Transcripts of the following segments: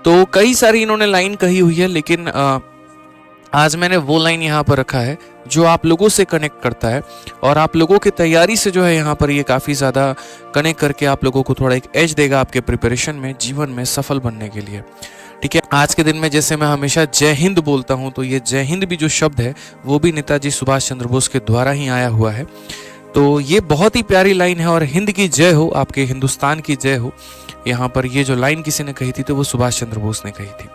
तो कई सारी इन्होंने लाइन कही हुई है, लेकिन आज मैंने वो लाइन यहाँ पर रखा है जो आप लोगों से कनेक्ट करता है और आप लोगों की तैयारी से जो है यहाँ पर ये काफ़ी ज़्यादा कनेक्ट करके आप लोगों को थोड़ा एक एज देगा आपके प्रिपरेशन में, जीवन में सफल बनने के लिए। ठीक है, आज के दिन में जैसे मैं हमेशा जय हिंद बोलता हूँ, तो ये जय हिंद भी जो शब्द है वो भी नेताजी सुभाष चंद्र बोस के द्वारा ही आया हुआ है। तो ये बहुत ही प्यारी लाइन है, और हिंद की जय हो, आपके हिंदुस्तान की जय हो। यहाँ पर ये जो लाइन किसी ने कही थी तो वो सुभाष चंद्र बोस ने कही थी।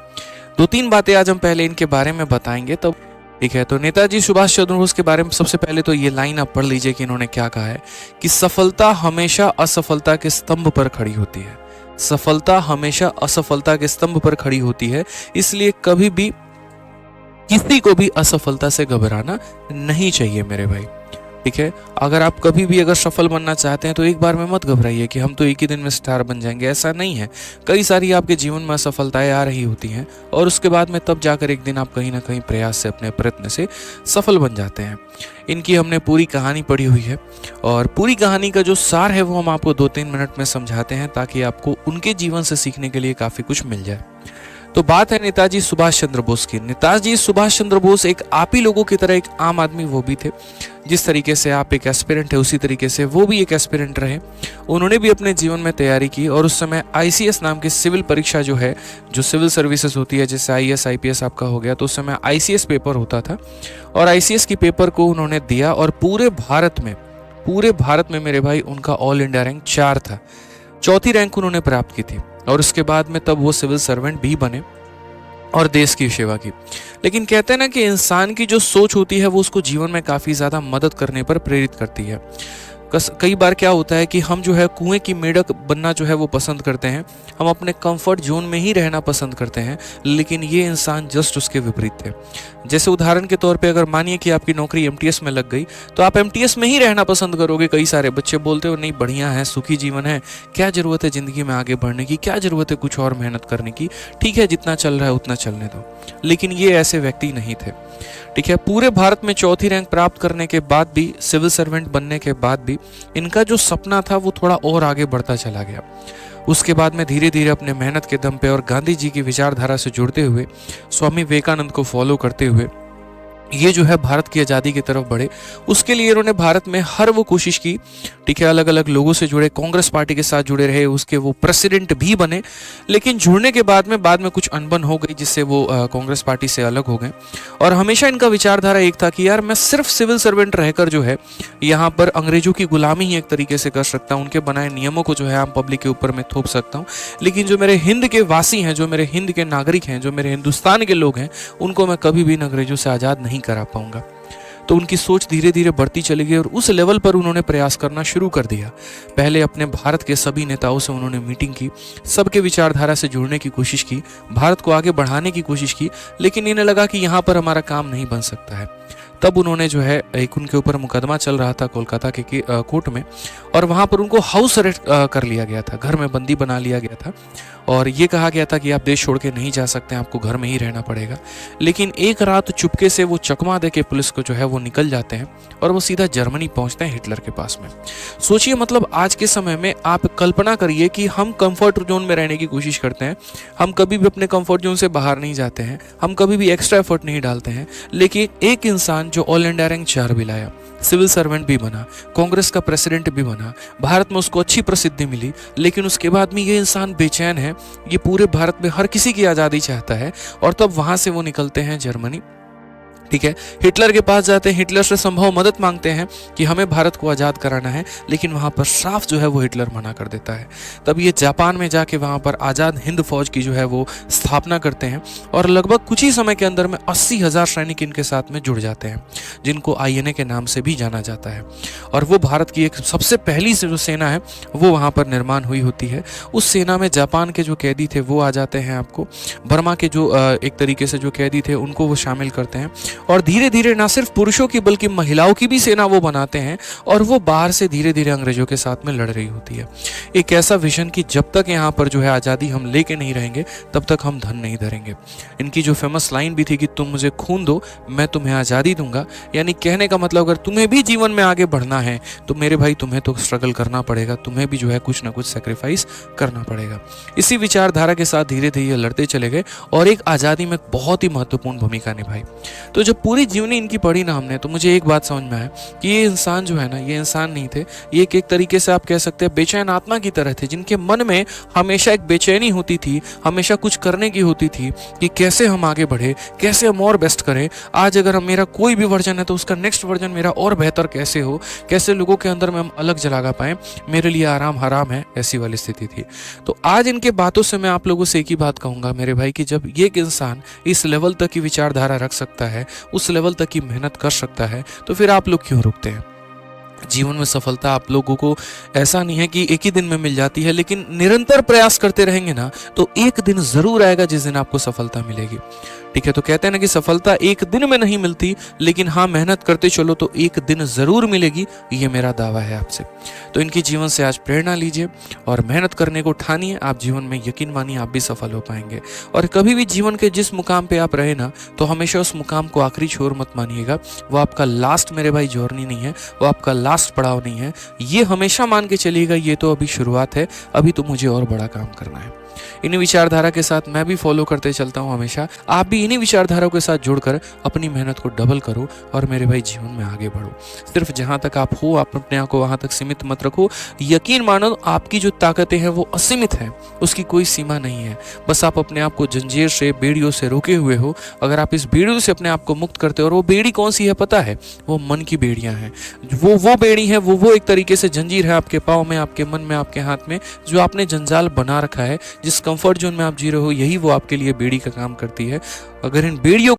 2-3 बातें आज हम पहले इनके बारे में बताएंगे तब। ठीक है, तो नेताजी सुभाष चंद्र बोस के बारे में सबसे पहले तो ये लाइन आप पढ़ लीजिए कि इन्होंने क्या कहा है कि सफलता हमेशा असफलता के स्तंभ पर खड़ी होती है। सफलता हमेशा असफलता के स्तंभ पर खड़ी होती है, इसलिए कभी भी किसी को भी असफलता से घबराना नहीं चाहिए मेरे भाई। ठीक है, अगर आप कभी भी अगर सफल बनना चाहते हैं तो एक बार में मत घबराइए कि हम तो एक ही दिन में स्टार बन जाएंगे, ऐसा नहीं है। कई सारी आपके जीवन में असफलताएं आ रही होती हैं और उसके बाद में तब जाकर एक दिन आप कहीं ना कहीं प्रयास से, अपने प्रयत्न से सफल बन जाते हैं। इनकी हमने पूरी कहानी पढ़ी हुई है और पूरी कहानी का जो सार है वो हम आपको 2-3 मिनट में समझाते हैं ताकि आपको उनके जीवन से सीखने के लिए काफ़ी कुछ मिल जाए। तो बात है नेताजी सुभाष चंद्र बोस की। नेताजी सुभाष चंद्र बोस एक आप ही लोगों की तरह एक आम आदमी वो भी थे। जिस तरीके से आप एक एस्पिरेंट है उसी तरीके से वो भी एक एस्पिरेंट रहे। उन्होंने भी अपने जीवन में तैयारी की और उस समय आईसीएस नाम की सिविल परीक्षा जो है, जो सिविल सर्विसेज होती है, जैसे आईएएस आईपीएस आपका हो गया, तो उस समय आईसीएस पेपर होता था और आईसीएस की पेपर को उन्होंने दिया और पूरे भारत में मेरे भाई उनका ऑल इंडिया रैंक 4 था। 4थी रैंक उन्होंने प्राप्त की थी और उसके बाद में तब वो सिविल सर्वेंट भी बने और देश की सेवा की। लेकिन कहते हैं ना कि इंसान की जो सोच होती है वो उसको जीवन में काफ़ी ज़्यादा मदद करने पर प्रेरित करती है। कई बार क्या होता है कि हम जो है कुएं की मेंढक बनना जो है वो पसंद करते हैं, हम अपने कंफर्ट जोन में ही रहना पसंद करते हैं, लेकिन ये इंसान जस्ट उसके विपरीत थे। जैसे उदाहरण के तौर पे अगर मानिए कि आपकी नौकरी एमटीएस में लग गई तो आप एमटीएस में ही रहना पसंद करोगे। कई सारे बच्चे बोलते हो नहीं बढ़िया है, सुखी जीवन है, क्या ज़रूरत है ज़िंदगी में आगे बढ़ने की, क्या ज़रूरत है कुछ और मेहनत करने की, ठीक है जितना चल रहा है उतना चलने दो। लेकिन ये ऐसे व्यक्ति नहीं थे। ठीक है, पूरे भारत में 4थी रैंक प्राप्त करने के बाद भी, सिविल सर्वेंट बनने के बाद भी इनका जो सपना था वो थोड़ा और आगे बढ़ता चला गया। उसके बाद में धीरे धीरे अपने मेहनत के दम पे और गांधी जी की विचारधारा से जुड़ते हुए, स्वामी विवेकानंद को फॉलो करते हुए ये जो है भारत की आज़ादी की तरफ बढ़े। उसके लिए इन्होंने भारत में हर वो कोशिश की। ठीक है, अलग अलग लोगों से जुड़े, कांग्रेस पार्टी के साथ जुड़े रहे, उसके वो प्रेसिडेंट भी बने। लेकिन जुड़ने के बाद में कुछ अनबन हो गई जिससे वो कांग्रेस पार्टी से अलग हो गए। और हमेशा इनका विचारधारा एक था कि यार मैं सिर्फ सिविल सर्वेंट रहकर जो है यहाँ पर अंग्रेजों की गुलामी ही एक तरीके से कर सकता हूँ, उनके बनाए नियमों को जो है आम पब्लिक के ऊपर मैं थोप सकता हूँ, लेकिन जो मेरे हिंद के वासी हैं, जो मेरे हिंद के नागरिक हैं, जो मेरे हिंदुस्तान के लोग हैं, उनको मैं कभी भी अंग्रेजों से आज़ाद नहीं करा पाऊंगा। तो उनकी सोच धीरे धीरे बढ़ती चली गई और उस लेवल पर उन्होंने प्रयास करना शुरू कर दिया। पहले अपने भारत के सभी नेताओं से उन्होंने मीटिंग की, सबके विचारधारा से जुड़ने की कोशिश की, भारत को आगे बढ़ाने की कोशिश की, लेकिन इन्हें लगा कि यहाँ पर हमारा काम नहीं बन सकता है। तब उन्होंने जो है एक उनके ऊपर मुकदमा चल रहा था कोलकाता के कोर्ट में, और वहाँ पर उनको हाउस अरेस्ट कर लिया गया था, घर में बंदी बना लिया गया था और ये कहा गया था कि आप देश छोड़ के नहीं जा सकते, आपको घर में ही रहना पड़ेगा। लेकिन एक रात चुपके से वो चकमा दे के पुलिस को जो है वो निकल जाते हैं और वो सीधा जर्मनी पहुंचते हैं हिटलर के पास में। सोचिए, मतलब आज के समय में आप कल्पना करिए कि हम कंफर्ट जोन में रहने की कोशिश करते हैं, हम कभी भी अपने कंफर्ट जोन से बाहर नहीं जाते हैं, हम कभी भी एक्स्ट्रा एफर्ट नहीं डालते हैं, लेकिन एक इंसान जो ऑल इंडिया रैंक 4 भी लाया, सिविल सर्वेंट भी बना, कांग्रेस का प्रेसिडेंट भी बना, भारत में उसको अच्छी प्रसिद्धि मिली, लेकिन उसके बाद में ये इंसान बेचैन है, ये पूरे भारत में हर किसी की आज़ादी चाहता है। और तब वहां से वो निकलते हैं जर्मनी। ठीक है, हिटलर के पास जाते हैं, हिटलर से संभव मदद मांगते हैं कि हमें भारत को आज़ाद कराना है, लेकिन वहाँ पर साफ जो है वो हिटलर मना कर देता है। तब ये जापान में जाके वहाँ पर आज़ाद हिंद फौज की जो है वो स्थापना करते हैं और लगभग कुछ ही समय के अंदर में 80,000 सैनिक इनके साथ में जुड़ जाते हैं, जिनको आईएनए के नाम से भी जाना जाता है। और वो भारत की एक सबसे पहली जो सेना है वो वहाँ पर निर्माण हुई होती है। उस सेना में जापान के जो कैदी थे वो आ जाते हैं, आपको बर्मा के जो एक तरीके से जो कैदी थे उनको वो शामिल करते हैं और धीरे धीरे ना सिर्फ पुरुषों की बल्कि महिलाओं की भी सेना वो बनाते हैं और वो बाहर से धीरे धीरे अंग्रेजों के साथ में लड़ रही होती है। एक ऐसा विजन कि जब तक यहाँ पर जो है आज़ादी हम लेके नहीं रहेंगे तब तक हम धन नहीं धरेंगे। इनकी जो फेमस लाइन भी थी कि तुम मुझे खून दो मैं तुम्हें आज़ादी दूंगा, यानी कहने का मतलब अगर तुम्हें भी जीवन में आगे बढ़ना है तो मेरे भाई तुम्हें तो स्ट्रगल करना पड़ेगा, तुम्हें भी जो है कुछ ना कुछ सेक्रीफाइस करना पड़ेगा। इसी विचारधारा के साथ धीरे धीरे लड़ते चले गए और एक आज़ादी में बहुत ही महत्वपूर्ण भूमिका निभाई। तो जब पूरी जीवनी इनकी पढ़ी ना हमने, तो मुझे एक बात समझ में आया कि ये इंसान जो है ना, ये इंसान नहीं थे, ये एक तरीके से आप कह सकते हैं बेचैन आत्मा की तरह थे, जिनके मन में हमेशा एक बेचैनी होती थी, हमेशा कुछ करने की होती थी कि कैसे हम आगे बढ़े, कैसे हम और बेस्ट करें। आज अगर हम मेरा कोई भी वर्जन है तो उसका नेक्स्ट वर्जन मेरा और बेहतर कैसे हो, कैसे लोगों के अंदर में हम अलग जला पाएं, मेरे लिए आराम हराम है, ऐसी वाली स्थिति थी। तो आज इनके बातों से मैं आप लोगों से एक ही बात कहूंगा मेरे भाई कि जब ये एक इंसान इस लेवल तक की विचारधारा रख सकता है, उस लेवल तक की मेहनत कर सकता है, तो फिर आप लोग क्यों रुकते हैं। जीवन में सफलता आप लोगों को ऐसा नहीं है कि एक ही दिन में मिल जाती है, लेकिन निरंतर प्रयास करते रहेंगे ना तो एक दिन जरूर आएगा जिस दिन आपको सफलता मिलेगी। ठीक है, तो कहते हैं ना कि सफलता एक दिन में नहीं मिलती, लेकिन हाँ मेहनत करते चलो तो एक दिन जरूर मिलेगी, ये मेरा दावा है आपसे। तो इनकी जीवन से आज प्रेरणा लीजिए और मेहनत करने को ठानिए। आप जीवन में यकीन मानिए आप भी सफल हो पाएंगे। और कभी भी जीवन के जिस मुकाम पे आप रहे ना, तो हमेशा उस मुकाम को आखिरी छोर मत मानिएगा। वो आपका लास्ट मेरे भाई जर्नी नहीं है, वो आपका लास्ट पड़ाव नहीं है। ये हमेशा मान के चलिएगा ये तो अभी शुरुआत है, अभी तो मुझे और बड़ा काम करना है। इन्हीं विचारधारा के साथ मैं भी फॉलो करते चलता हूँ हमेशा। आप भी इन्हीं विचारधाराओं के साथ जुड़कर अपनी मेहनत को डबल करो और मेरे भाई जीवन में आगे बढ़ो। सिर्फ जहाँ तक आप हो, आप अपने आप को वहाँ तक सीमित मत रखो। यकीन मानो आपकी जो ताकतें हैं वो असीमित हैं, उसकी कोई सीमा नहीं है। बस आप अपने आप को जंजीर से, बेड़ियों से रोके हुए हो। अगर आप इस बेड़ियों से अपने आप को मुक्त करते हो, और वो बेड़ी कौन सी है पता है, वो मन की बेड़ियां हैं। वो बेड़ी है, वो एक तरीके से जंजीर है आपके पाँव में, आपके मन में, आपके हाथ में, जो आपने जंजाल बना रखा है। जिस कंफर्ट जोन में आप जी रहे हो, यही वो आपके लिए बेड़ी का काम करती है। अगर इन बेड़ियों